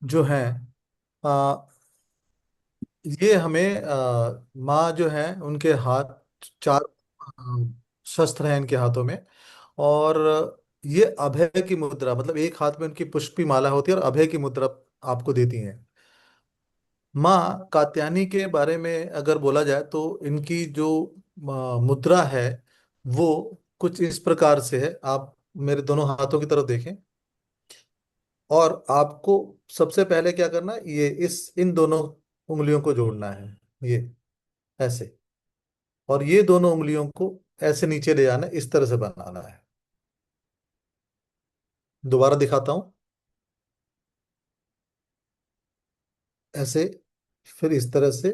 जो है, आ, ये हमें माँ जो है उनके हाथ चार शस्त्र हैं इनके हाथों में। और ये अभय की मुद्रा, मतलब एक हाथ में उनकी पुष्पी माला होती है और अभय की मुद्रा आपको देती हैं। माँ कात्यायनी के बारे में अगर बोला जाए तो इनकी जो मुद्रा है वो कुछ इस प्रकार से है। आप मेरे दोनों हाथों की तरफ देखें, और आपको सबसे पहले क्या करना है, ये इस इन दोनों उंगलियों को जोड़ना है, ये ऐसे। और ये दोनों उंगलियों को ऐसे नीचे ले जाना है, इस तरह से बनाना है। दोबारा दिखाता हूं, ऐसे, फिर इस तरह से,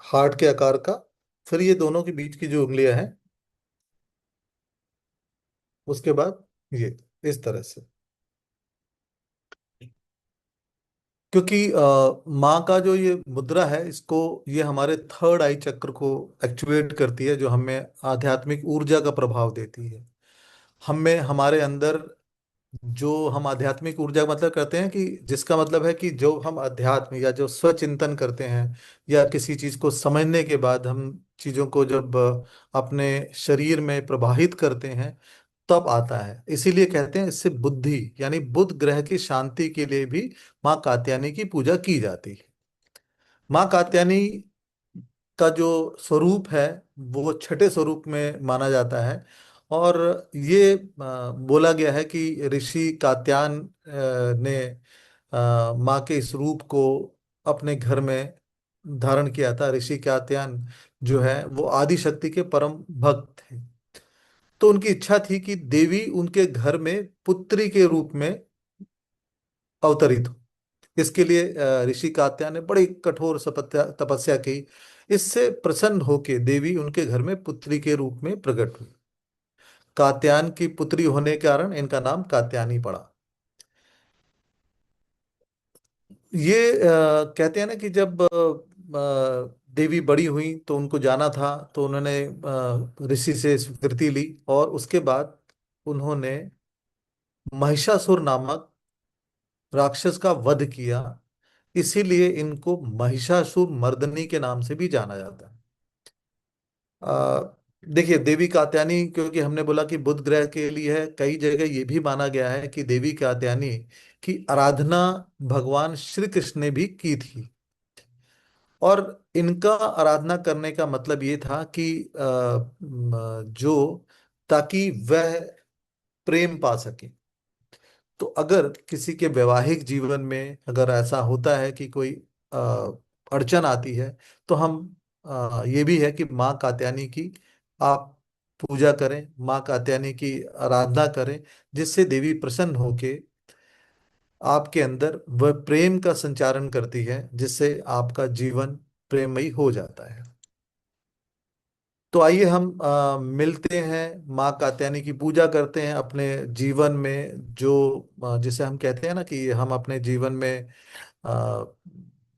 हार्ट के आकार का। फिर ये दोनों के बीच की जो उंगलियां हैं, उसके बाद ये इस तरह से। क्योंकि माँ का जो ये मुद्रा है, इसको, ये हमारे थर्ड आई चक्र को एक्टिवेट करती है, जो हमें आध्यात्मिक ऊर्जा का प्रभाव देती है। हमें हमारे अंदर जो हम आध्यात्मिक ऊर्जा मतलब करते हैं, कि जिसका मतलब है कि जो हम अध्यात्म या जो स्वचिंतन करते हैं, या किसी चीज को समझने के बाद हम चीजों को जब अपने शरीर में प्रवाहित करते हैं, तब आता है। इसीलिए कहते हैं इससे बुद्धि, यानी बुध ग्रह की शांति के लिए भी माँ कात्यायनी की पूजा की जाती है। माँ कात्यायनी का जो स्वरूप है वो छठे स्वरूप में माना जाता है। और ये बोला गया है कि ऋषि कात्यायन ने माँ के इस रूप को अपने घर में धारण किया था। ऋषि कात्यायन जो है वो आदि शक्ति के परम भक्त थे। तो उनकी इच्छा थी कि देवी उनके घर में पुत्री के रूप में अवतरित हो। इसके लिए ऋषि कात्यायन ने बड़ी कठोर तपस्या की। इससे प्रसन्न होके देवी उनके घर में पुत्री के रूप में प्रकट हुई। कात्यायन की पुत्री होने के कारण इनका नाम कात्यायनी पड़ा। ये कहते हैं ना कि जब देवी बड़ी हुई तो उनको जाना था, तो उन्होंने ऋषि से स्वीकृति ली, और उसके बाद उन्होंने महिषासुर नामक राक्षस का वध किया। इसीलिए इनको महिषासुर मर्दनी के नाम से भी जाना जाता है। आ, देखिए, देवी कात्यायनी, क्योंकि हमने बोला कि बुध ग्रह के लिए है, कई जगह ये भी माना गया है कि देवी कात्यायनी की आराधना भगवान श्री कृष्ण ने भी की थी। और इनका आराधना करने का मतलब ये था कि जो, ताकि वह प्रेम पा सके। तो अगर किसी के वैवाहिक जीवन में अगर ऐसा होता है कि कोई अ, अड़चन आती है, तो हम, ये भी है कि माँ कात्यायनी की आप पूजा करें, माँ कात्यायनी की आराधना करें, जिससे देवी प्रसन्न होके आपके अंदर वह प्रेम का संचारण करती है, जिससे आपका जीवन प्रेममयी हो जाता है। तो आइए हम मिलते हैं, माँ कात्यायनी की पूजा करते हैं अपने जीवन में। जो जिसे हम कहते हैं ना कि हम अपने जीवन में अ,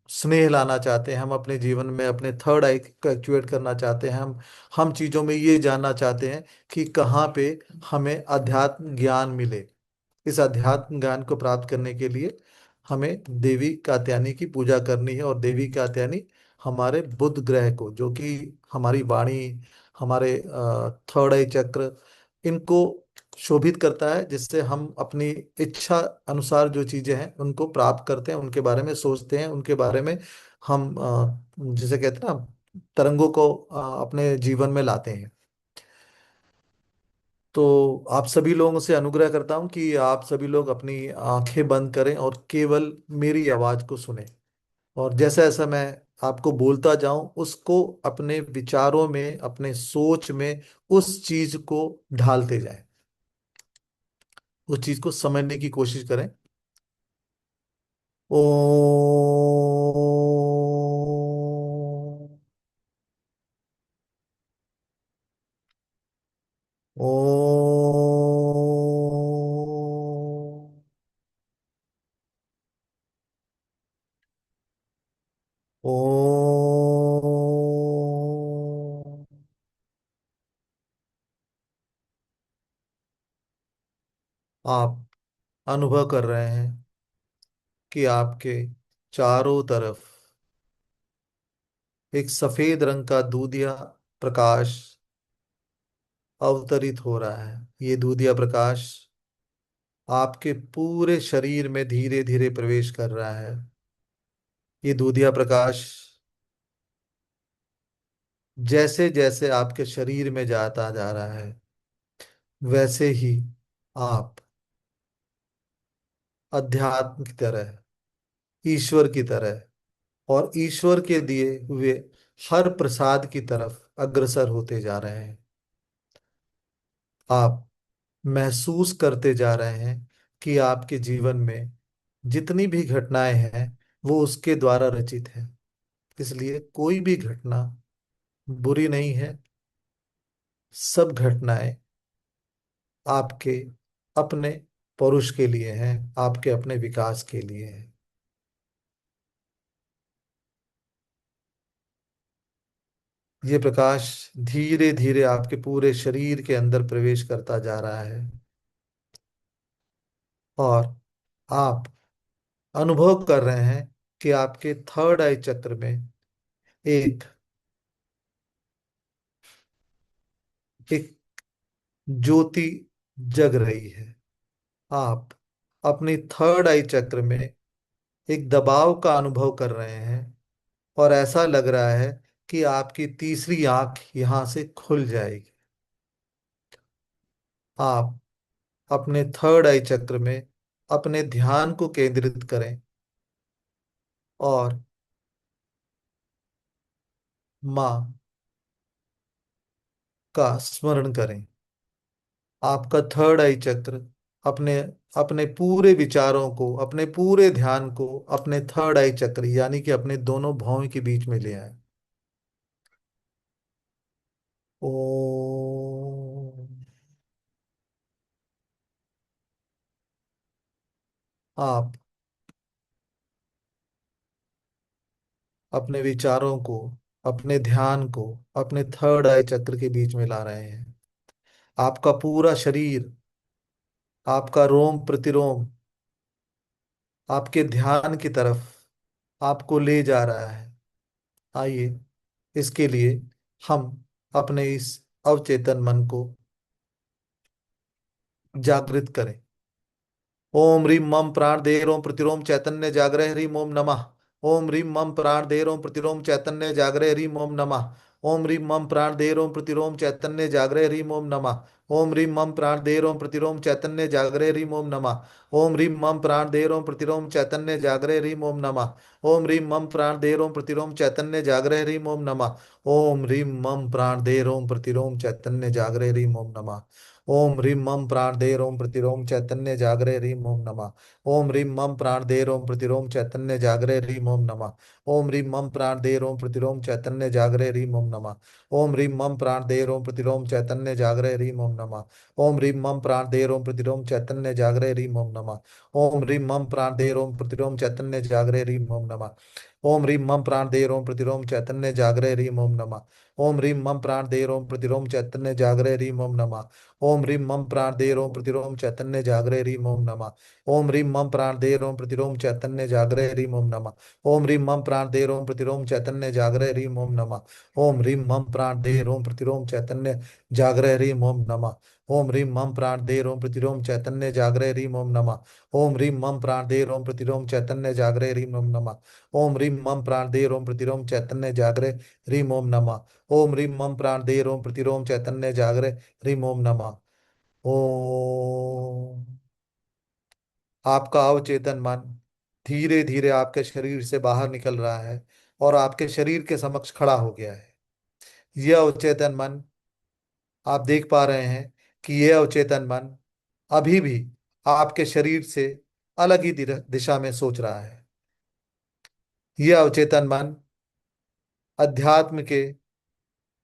स्नेह लाना चाहते हैं, हम अपने जीवन में अपने थर्ड आई को एक्टिवेट करना चाहते हैं, हम चीज़ों में ये जानना चाहते हैं कि कहाँ पे हमें अध्यात्म ज्ञान मिले। इस अध्यात्म ज्ञान को प्राप्त करने के लिए हमें देवी कात्यायनी की पूजा करनी है। और देवी कात्यायनी हमारे बुध ग्रह को, जो कि हमारी वाणी, हमारे थर्ड आई चक्र, इनको शोभित करता है, जिससे हम अपनी इच्छा अनुसार जो चीजें हैं उनको प्राप्त करते हैं, उनके बारे में सोचते हैं, उनके बारे में हम जिसे कहते हैं ना, तरंगों को अपने जीवन में लाते हैं। तो आप सभी लोगों से अनुग्रह करता हूं कि आप सभी लोग अपनी आंखें बंद करें और केवल मेरी आवाज को सुने। और जैसा जैसा मैं आपको बोलता जाऊं, उसको अपने विचारों में, अपने सोच में उस चीज को ढालते जाएं, उस चीज को समझने की कोशिश करें। ओ, ओ, ओ। आप अनुभव कर रहे हैं कि आपके चारों तरफ एक सफेद रंग का दूधिया प्रकाश अवतरित हो रहा है। ये दूधिया प्रकाश आपके पूरे शरीर में धीरे धीरे प्रवेश कर रहा है। ये दूधिया प्रकाश जैसे जैसे आपके शरीर में जाता जा रहा है, वैसे ही आप अध्यात्म की तरह, ईश्वर की तरह और ईश्वर के दिए हुए हर प्रसाद की तरफ अग्रसर होते जा रहे हैं। आप महसूस करते जा रहे हैं कि आपके जीवन में जितनी भी घटनाएं हैं वो उसके द्वारा रचित है। इसलिए कोई भी घटना बुरी नहीं है। सब घटनाएं आपके अपने परुष के लिए हैं, आपके अपने विकास के लिए हैं। ये प्रकाश धीरे धीरे आपके पूरे शरीर के अंदर प्रवेश करता जा रहा है और आप अनुभव कर रहे हैं कि आपके थर्ड आई चक्र में एक एक ज्योति जग रही है। आप अपनी थर्ड आई चक्र में एक दबाव का अनुभव कर रहे हैं और ऐसा लग रहा है कि आपकी तीसरी आंख यहां से खुल जाएगी। आप अपने थर्ड आई चक्र में अपने ध्यान को केंद्रित करें और माँ का स्मरण करें। आपका थर्ड आई चक्र अपने अपने पूरे विचारों को, अपने पूरे ध्यान को अपने थर्ड आई चक्र यानी कि अपने दोनों भौं के बीच में ले आए। ओम। आप अपने विचारों को, अपने ध्यान को अपने थर्ड आई चक्र के बीच में ला रहे हैं। आपका पूरा शरीर, आपका रोम प्रतिरोम आपके ध्यान की तरफ आपको ले जा रहा है। आइए इसके लिए हम अपने इस अवचेतन मन को जागृत करें। ओम ह्रीं मम प्राण दे रोम प्रतिरोम चैतन्य जागृह ह्रीं ओम नमः। ओम ह्रीं मम प्राण दे रोम प्रतिरोम चैतन्य जागृह ह्रीं ओम नमः। ओम ह्रीं मम प्राण दे रोम प्रतिरोम चैतन्य जागृह ह्रीं ओम नमः। ओम ह्रीं मम प्राण दे रोम प्रतिरोम चैतन्य जागृह ह्रीं ओम नमः। ओम ह्रीं मम प्राण दे रोम प्रतिरोम चैतन्य जागृह ह्रीं ओम नमः। ओम ह्रीं मम प्राण दे रोम प्रतिरोम चैतन्य जागृह ह्रीं ओम नमः। ओम ह्रीं मम प्राण दे रोम प्रतिरोम चैतन्य जागृह ह्रीं ओम नमः। ओम ह्रीं मम प्राण दे रोम प्रतिरोम चैतन्य जागरे ह्रीं ओम नमः। ओम ह्रीं मम प्राण दे रोम प्रतिरोम चैतन्य जागरे ह्रीं ओम नमः। ओम ह्रीं मम प्राण दे रोम प्रतिरोम चैतन्य जागरे ह्रीं ओम नमः। ओम ह्रीं मम प्राण दे रोम प्रतिरोम चैतन्य जागरे ह्रीं ओम नमः। ओम ह्रीं मम प्राण दे रोम प्रतिरोम चैतन्य जागरे ह्रीं ओम नमः। ओम ह्रीं मम प्राण दे रोम प्रतिरोम चैतन्य जागरे ह्रीं ओम नमः। ओम ह्रीं मम प्राण दे रोम प्रतिरोम चैतन्य जागरे ह्रीं ओम नमः। ओम ह्रीं मम प्राण दे रोम प्रतिरोम चैतन्य जागरे ह्रीं ओम नमः। ओम ह्रीं मम प्राण दे रोम प्रतिरोम चैतन्य जागरे ह्रीं ओम नमः। ओम ह्रीं मम प्राण दे रोम प्रतिरोम चैतन्य जागरे ह्रीं ओम नमः। ओम ह्रीं मम प्राण दे रोम प्रतिरोम चैतन्य जागरे ह्रीं ओम नमः। ओम ह्रीं मम प्राण दे रोम प्रतिरोम चैतन्य जागरे ह्रीं ओम नमः। ओम ह्रीं मम प्राण दे रोम प्रतिरोम चैतन्य जागरे ह्रीं ओम नमः। ओम ह्रीं मम प्राण दे रोम प्रतिरोम चैतन्य जागरे ह्रीं ओम नमः। ओम ह्रीं मम प्राण दे रोम प्रतिरोम चैतन्य जागरे ह्रीं ओम नमः। ओम ह्रीं मम प्राण दे रोम प्रतिरोम चैतन्य जागरे ह्रीं ओम नमः। ओम। आपका अवचेतन मन धीरे धीरे आपके शरीर से बाहर निकल रहा है और आपके शरीर के समक्ष खड़ा हो गया है। यह अवचेतन मन, आप देख पा रहे हैं कि यह अवचेतन मन अभी भी आपके शरीर से अलग ही दिशा में सोच रहा है। यह अवचेतन मन अध्यात्म के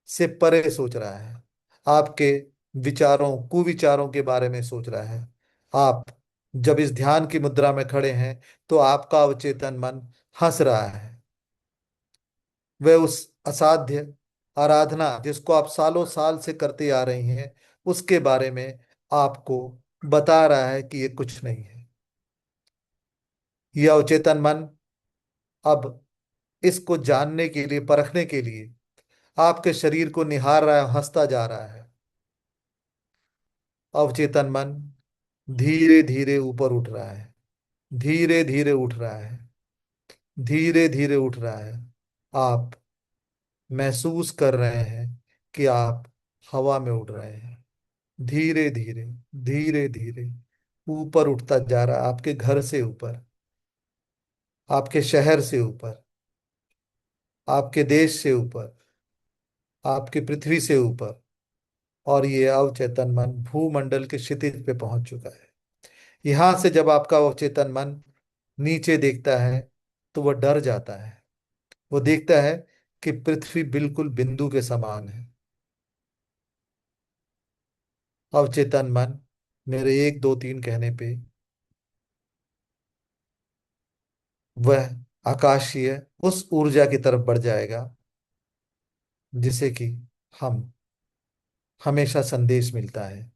से परे सोच रहा है। आपके विचारों, कुविचारों के बारे में सोच रहा है। आप जब इस ध्यान की मुद्रा में खड़े हैं तो आपका अवचेतन मन हंस रहा है। वह उस असाध्य आराधना जिसको आप सालों साल से करते आ रही हैं उसके बारे में आपको बता रहा है कि ये कुछ नहीं है। यह अवचेतन मन अब इसको जानने के लिए, परखने के लिए आपके शरीर को निहार रहा है, हंसता जा रहा है। अवचेतन मन धीरे धीरे ऊपर उठ रहा है, धीरे धीरे उठ रहा है, धीरे धीरे उठ रहा है। आप महसूस कर रहे हैं कि आप हवा में उड़ रहे हैं। धीरे धीरे, धीरे धीरे ऊपर उठता जा रहा है, आपके घर से ऊपर, आपके शहर से ऊपर, आपके देश से ऊपर, आपकी पृथ्वी से ऊपर। और ये अवचेतन मन भूमंडल के क्षितिज पे पहुंच चुका है। यहां से जब आपका अवचेतन मन नीचे देखता है तो वह डर जाता है। वो देखता है कि पृथ्वी बिल्कुल बिंदु के समान है। अवचेतन मन मेरे एक दो तीन कहने पे वह आकाशीय उस ऊर्जा की तरफ बढ़ जाएगा जिसे कि हम हमेशा संदेश मिलता है।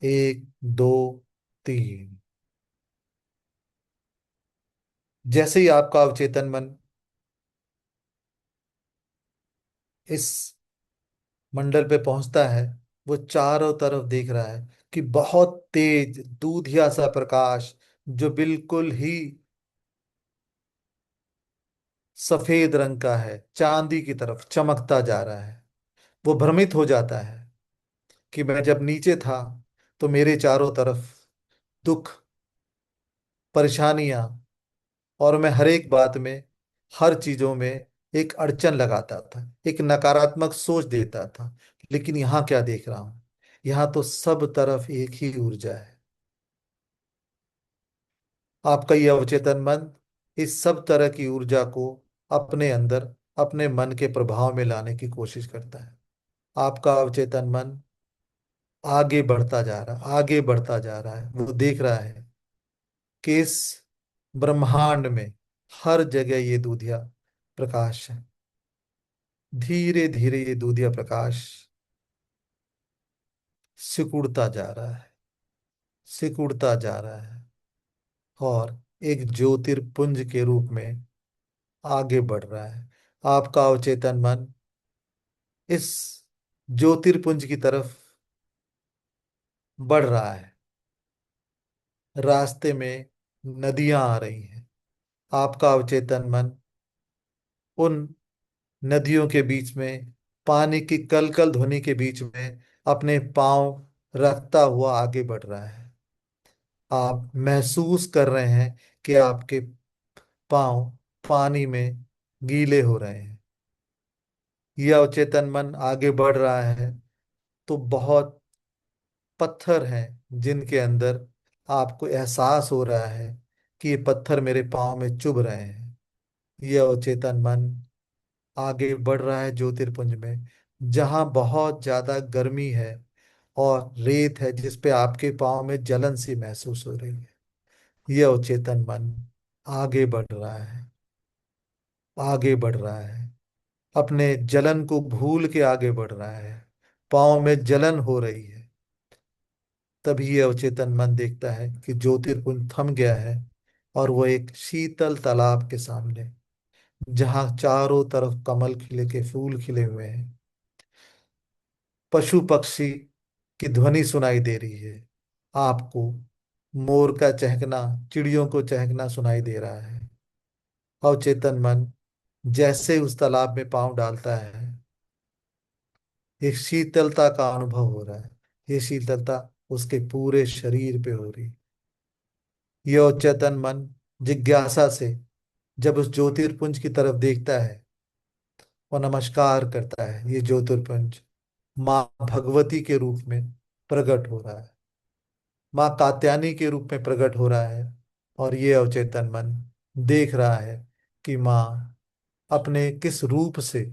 एक, दो, तीन। जैसे ही आपका अवचेतन मन इस मंडल पे पहुंचता है, वो चारों तरफ देख रहा है कि बहुत तेज दूधिया सा प्रकाश, जो बिल्कुल ही सफेद रंग का है, चांदी की तरफ चमकता जा रहा है। वो भ्रमित हो जाता है कि मैं जब नीचे था तो मेरे चारों तरफ दुख, परेशानियां, और मैं हर एक बात में, हर चीजों में एक अड़चन लगाता था, एक नकारात्मक सोच देता था। लेकिन यहाँ क्या देख रहा हूं? यहाँ तो सब तरफ एक ही ऊर्जा है। आपका यह अवचेतन मन इस सब तरह की ऊर्जा को अपने अंदर, अपने मन के प्रभाव में लाने की कोशिश करता है। आपका अवचेतन मन आगे बढ़ता जा रहा, आगे बढ़ता जा रहा है। वो देख रहा है कि इस ब्रह्मांड में हर जगह ये दूधिया प्रकाश है। धीरे धीरे ये दूधिया प्रकाश सिकुड़ता जा रहा है, सिकुड़ता जा रहा है, और एक ज्योतिर्पुंज के रूप में आगे बढ़ रहा है। आपका अवचेतन मन इस ज्योतिर्पुंज की तरफ बढ़ रहा है। रास्ते में नदियां आ रही हैं। आपका अवचेतन मन उन नदियों के बीच में, पानी की कलकल ध्वनि के बीच में अपने पांव रखता हुआ आगे बढ़ रहा है। आप महसूस कर रहे हैं कि आपके पांव पानी में गीले हो रहे हैं। यह अवचेतन मन आगे बढ़ रहा है तो बहुत पत्थर हैं जिनके अंदर आपको एहसास हो रहा है कि ये पत्थर मेरे पांव में चुभ रहे हैं। यह अवचेतन मन आगे बढ़ रहा है ज्योतिर्पुंज में, जहां बहुत ज्यादा गर्मी है और रेत है जिस पे आपके पांव में जलन सी महसूस हो रही है। यह अवचेतन मन आगे बढ़ रहा है, आगे बढ़ रहा है, अपने जलन को भूल के आगे बढ़ रहा है। पांव में जलन हो रही है। तभी यह अवचेतन मन देखता है कि ज्योतिर्पुंज थम गया है, और वो एक शीतल तालाब के सामने, जहां चारों तरफ कमल खिले के फूल खिले हुए हैं, पशु पक्षी की ध्वनि सुनाई दे रही है। आपको मोर का चहकना, चिड़ियों को चहकना सुनाई दे रहा है। अवचेतन मन जैसे उस तालाब में पांव डालता है, एक शीतलता का अनुभव हो रहा है। ये शीतलता उसके पूरे शरीर पे हो रही। यह अवचेतन मन जिज्ञासा से जब उस ज्योतिर्पुंज की तरफ देखता है और नमस्कार करता है, ये ज्योतिर्पुंज माँ भगवती के रूप में प्रकट हो रहा है, माँ कात्यायनी के रूप में प्रकट हो रहा है। और ये अवचेतन मन देख रहा है कि माँ अपने किस रूप से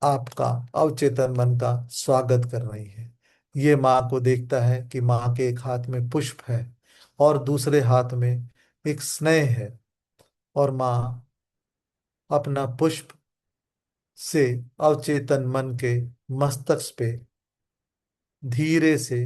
आपका अवचेतन मन का स्वागत कर रही है। ये माँ को देखता है कि माँ के एक हाथ में पुष्प है और दूसरे हाथ में एक स्नेह है, और माँ अपना पुष्प से अवचेतन मन के मस्तक पे धीरे से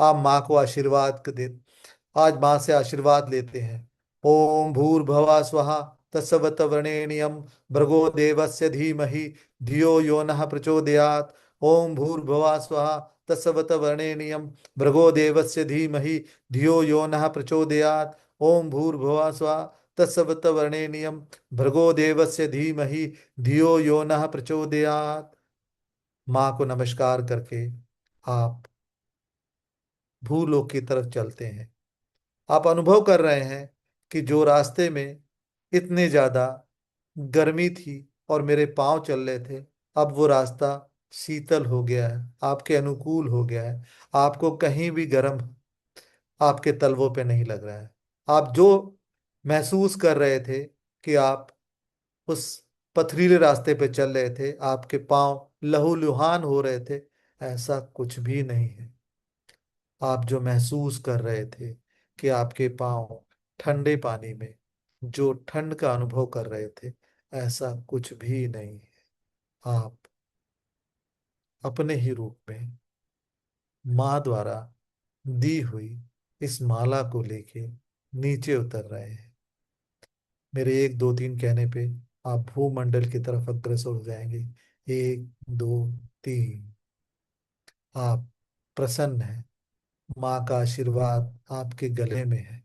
आप माँ को आशीर्वाद दे, आज माँ से आशीर्वाद लेते हैं। ओम भूर्भुवः स्वः तत्सवितुर्वरेण्यं भर्गो देवस्य धीमहि धियो यो नः प्रचोदयात्। ओम भूर्भुवः स्वः तत्सवितुर्वरेण्यं भर्गो देवस्य धीमहि धियो यो नः प्रचोदयात्। ओम भूर्भुवः स्वः तत्सवितुर्वरेण्यं भर्गो देवस्य धीमहि धियो यो नः प्रचोदयात्। माँ को नमस्कार करके आप भूलोक की तरफ चलते हैं। आप अनुभव कर रहे हैं कि जो रास्ते में इतने ज्यादा गर्मी थी और मेरे पांव चल रहे थे, अब वो रास्ता शीतल हो गया है, आपके अनुकूल हो गया है। आपको कहीं भी गर्म आपके तलवों पे नहीं लग रहा है। आप जो महसूस कर रहे थे कि आप उस पथरीले रास्ते पे चल रहे थे, आपके पांव लहूलुहान हो रहे थे, ऐसा कुछ भी नहीं है। आप जो महसूस कर रहे थे कि आपके पांव ठंडे पानी में जो ठंड का अनुभव कर रहे थे, ऐसा कुछ भी नहीं है। आप अपने ही रूप में माँ द्वारा दी हुई इस माला को लेके नीचे उतर रहे हैं। मेरे एक दो तीन कहने पे आप भूमंडल की तरफ अग्रसर हो जाएंगे। एक, दो, तीन। आप प्रसन्न हैं, माँ का आशीर्वाद आपके गले में है,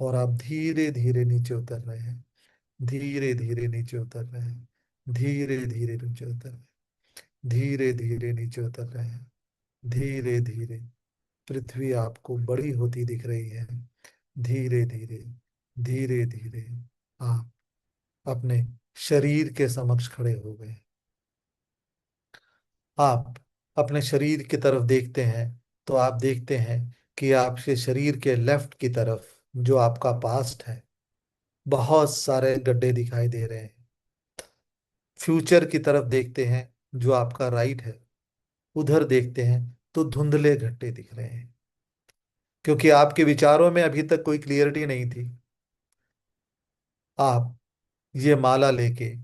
और आप धीरे धीरे नीचे उतर रहे हैं। धीरे धीरे नीचे उतर रहे हैं। धीरे धीरे नीचे उतर रहे हैं। धीरे धीरे नीचे उतर रहे हैं। धीरे धीरे पृथ्वी आपको बड़ी होती दिख रही है। धीरे धीरे, धीरे धीरे आप अपने शरीर के समक्ष खड़े हो गए। आप अपने शरीर की तरफ देखते हैं तो आप देखते हैं कि आपके शरीर के लेफ्ट की तरफ, जो आपका पास्ट है, बहुत सारे गड्ढे दिखाई दे रहे हैं। फ्यूचर की तरफ देखते हैं, जो आपका राइट है, उधर देखते हैं तो धुंधले गड्ढे दिख रहे हैं, क्योंकि आपके विचारों में अभी तक कोई क्लियरिटी नहीं थी। आप ये माला लेके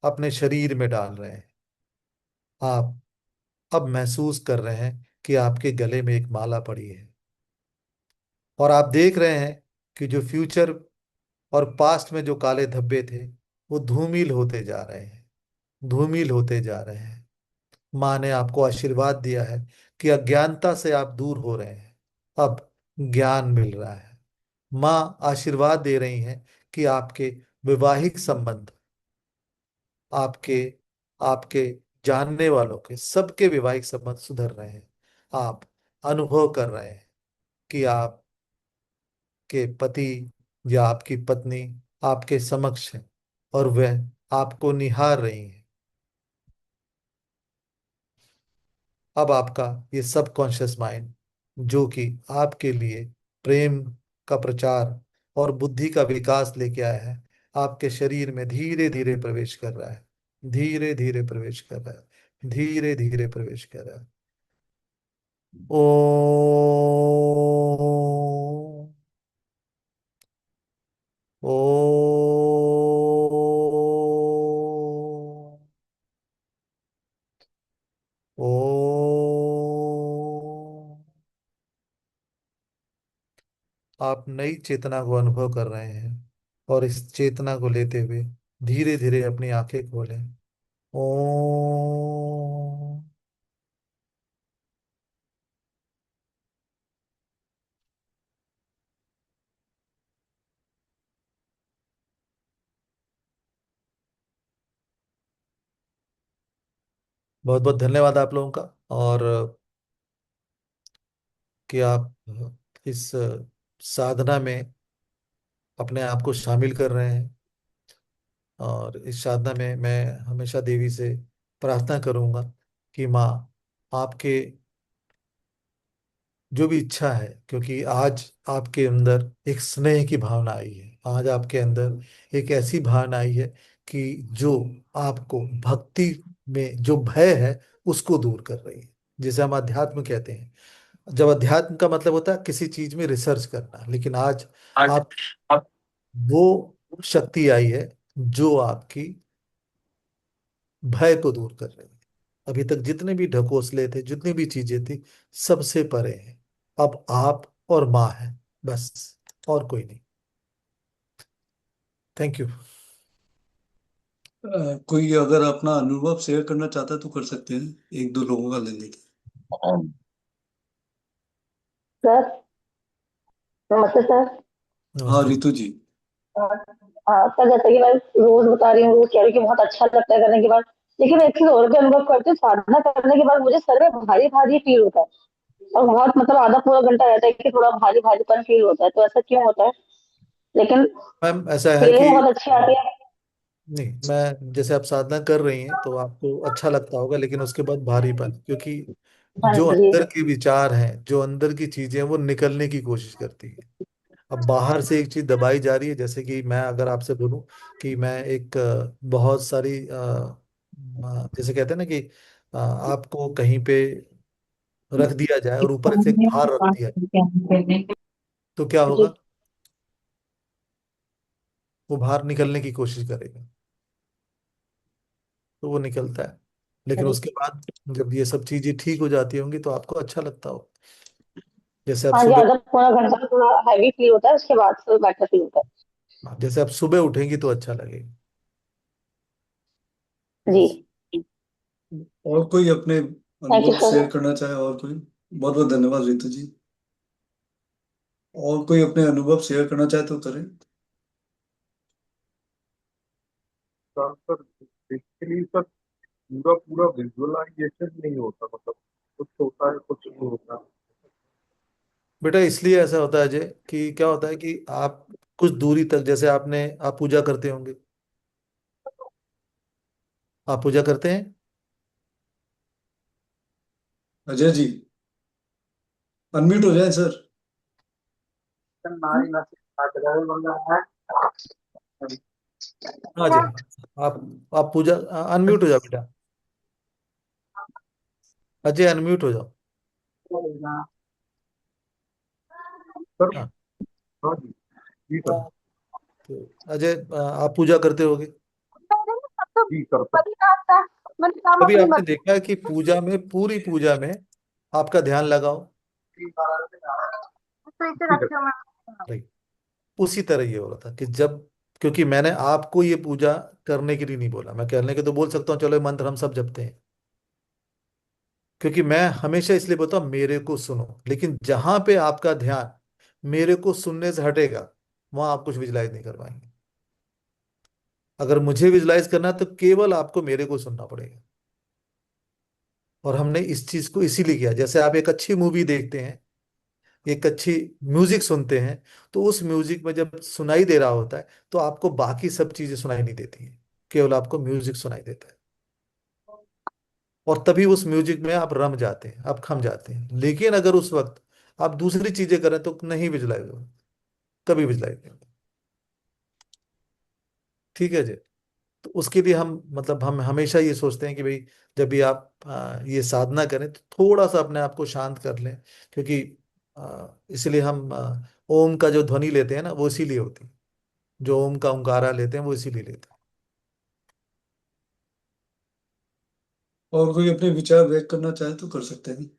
अपने शरीर में डाल रहे हैं। आप अब महसूस कर रहे हैं कि आपके गले में एक माला पड़ी है, और आप देख रहे हैं कि जो फ्यूचर और पास्ट में जो काले धब्बे थे, वो धूमिल होते जा रहे हैं। धूमिल होते जा रहे हैं। माँ ने आपको आशीर्वाद दिया है कि अज्ञानता से आप दूर हो रहे हैं, अब ज्ञान मिल रहा है। माँ आशीर्वाद दे रही हैं कि आपके वैवाहिक संबंध, आपके आपके जानने वालों के सबके वैवाहिक संबंध सुधर रहे हैं। आप अनुभव कर रहे हैं कि आपके पति या आपकी पत्नी आपके समक्ष है, और वह आपको निहार रही है। अब आपका ये सबकॉन्शियस माइंड, जो कि आपके लिए प्रेम का प्रचार और बुद्धि का विकास लेके आया है, आपके शरीर में धीरे धीरे प्रवेश कर रहा है। धीरे धीरे प्रवेश कर रहा है। धीरे धीरे प्रवेश कर रहा है। ओ, ओ, ओ। आप नई चेतना को अनुभव कर रहे हैं, और इस चेतना को लेते हुए धीरे धीरे अपनी आंखें खोलें। ओम। बहुत बहुत धन्यवाद आप लोगों का, और कि आप इस साधना में अपने आप को शामिल कर रहे हैं। और इस साधना में मैं हमेशा देवी से प्रार्थना करूंगा कि माँ आपके जो भी इच्छा है, क्योंकि आज आपके अंदर एक स्नेह की भावना आई है, आज आपके अंदर एक ऐसी भावना आई है कि जो आपको भक्ति में जो भय है उसको दूर कर रही है, जिसे हम अध्यात्म कहते हैं। जब अध्यात्म का मतलब होता है किसी चीज में रिसर्च करना, लेकिन आज आज आप आप वो शक्ति आई है जो आपकी भय को दूर कर रही है। अभी तक जितने भी ढकोसले थे, जितनी भी चीजें थी, सबसे परे हैं। अब आप और माँ है, बस, और कोई नहीं। Thank you. कोई अगर अपना अनुभव शेयर करना चाहता है तो कर सकते हैं, एक दो लोगों का ले लेते सर, नमस्ते सर। हैं। हाँ नमस्ते। रितु जी। सर, जैसे कि मैं रोज बता रही हूँ, रोज कह रही हूँ कि बहुत अच्छा लगता है करने के बाद। लेकिन एक चीज और भी अनुभव करती हूँ, साधना करने के बाद मुझे सर में भारी भारी फील होता है। और बहुत मतलब आधा पूरा घंटा रहता है कि थोड़ा भारी भारीपन फील होता है, तो ऐसा क्यों होता है? लेकिन मैम ऐसा है फीलिंग कि, बहुत अच्छी आती है। नहीं, मैं जैसे आप साधना कर रही हैं तो आपको अच्छा लगता होगा, लेकिन उसके बाद भारीपन, क्योंकि हाँ जो जी। अंदर के विचार हैं, जो अंदर की चीजें हैं, वो निकलने की कोशिश करती है। अब बाहर से एक चीज दबाई जा रही है, जैसे कि मैं अगर आपसे बोलूं कि मैं एक बहुत सारी जैसे कहते हैं ना कि आपको कहीं पे रख दिया जाए और ऊपर से एक भार रख दिया जाए, तो क्या जी। होगा? वो भार निकलने की कोशिश करेगा, तो वो निकलता है। लेकिन जी। उसके बाद जब ये सब चीजें ठीक हो जाती होंगी तो आपको अच्छा लगता हो। जैसे आप हाँ जी, सुबह आधा पौना घंटा थोड़ा हैवी फील होता है, उसके बाद से बेटर फील होता जैसे आप सुबह उठेंगी तो अच्छा लगेगा। है। बस। जी। और कोई अपने थैंक यू अनुभव सर। शेयर करना चाहे, और कोई? बहुत बहुत धन्यवाद रितु जी। और कोई अपने अनुभव शेयर करना चाहे तो करें। सर बेसिकली सर, पूरा पूरा विजुअलाइजेशन नहीं होता, मतलब कुछ होता है कुछ नहीं होता। बेटा इसलिए ऐसा होता है अजय, कि क्या होता है कि आप कुछ दूरी तक, जैसे आप पूजा करते होंगे, आप पूजा करते हैं। अजय जी, अनम्यूट हो जाए सर। हाँ अजय, आप पूजा, अनम्यूट हो जाओ बेटा। अजय अनम्यूट हो जाओ। सर। हाँ। हाँ जी। जी सर। तो अजय, आप पूजा करते होगे। जी करते हैं। कभी आपने देखा है कि पूजा में, पूरी पूजा में आपका ध्यान लगाओ? जी सर। नहीं। उसी तरह ये हो रहा था कि जब, क्योंकि मैंने आपको ये पूजा करने के लिए नहीं बोला, मैं करने के तो बोल सकता हूँ, चलो ये मंत्र हम सब जपते हैं, क्योंकि मैं हमेशा इसलिए बोलता हूँ मेरे को सुनो, लेकिन जहां पे आपका ध्यान मेरे को सुनने से हटेगा, वहां आप कुछ विजुलाइज नहीं कर पाएंगे। अगर मुझे विजुलाइज करना है, तो केवल आपको मेरे को सुनना पड़ेगा। और हमने इस चीज को इसीलिए किया, जैसे आप एक अच्छी मूवी देखते हैं, एक अच्छी म्यूजिक सुनते हैं, तो उस म्यूजिक में जब सुनाई दे रहा होता है, तो आपको बाकी सब चीजें सुनाई नहीं देती हैं, केवल आपको म्यूजिक सुनाई देता है। और तभी उस म्यूजिक में आप रम जाते हैं, आप खम जाते हैं। लेकिन अगर उस वक्त आप दूसरी चीजें करें तो नहीं विजुलाइज होगा, कभी विजुलाइज नहीं होगा। ठीक है जी। तो उसके लिए हम, मतलब हम हमेशा ये सोचते हैं कि भाई, जब भी आप ये साधना करें तो थोड़ा सा अपने आप को शांत कर लें, क्योंकि इसलिए हम ओम का जो ध्वनि लेते हैं ना, वो इसीलिए होती है। जो ओम का ओंकारा लेते हैं वो इसीलिए लेते हैं। और कोई अपने विचार व्यक्त करना चाहे तो कर सकते हैं।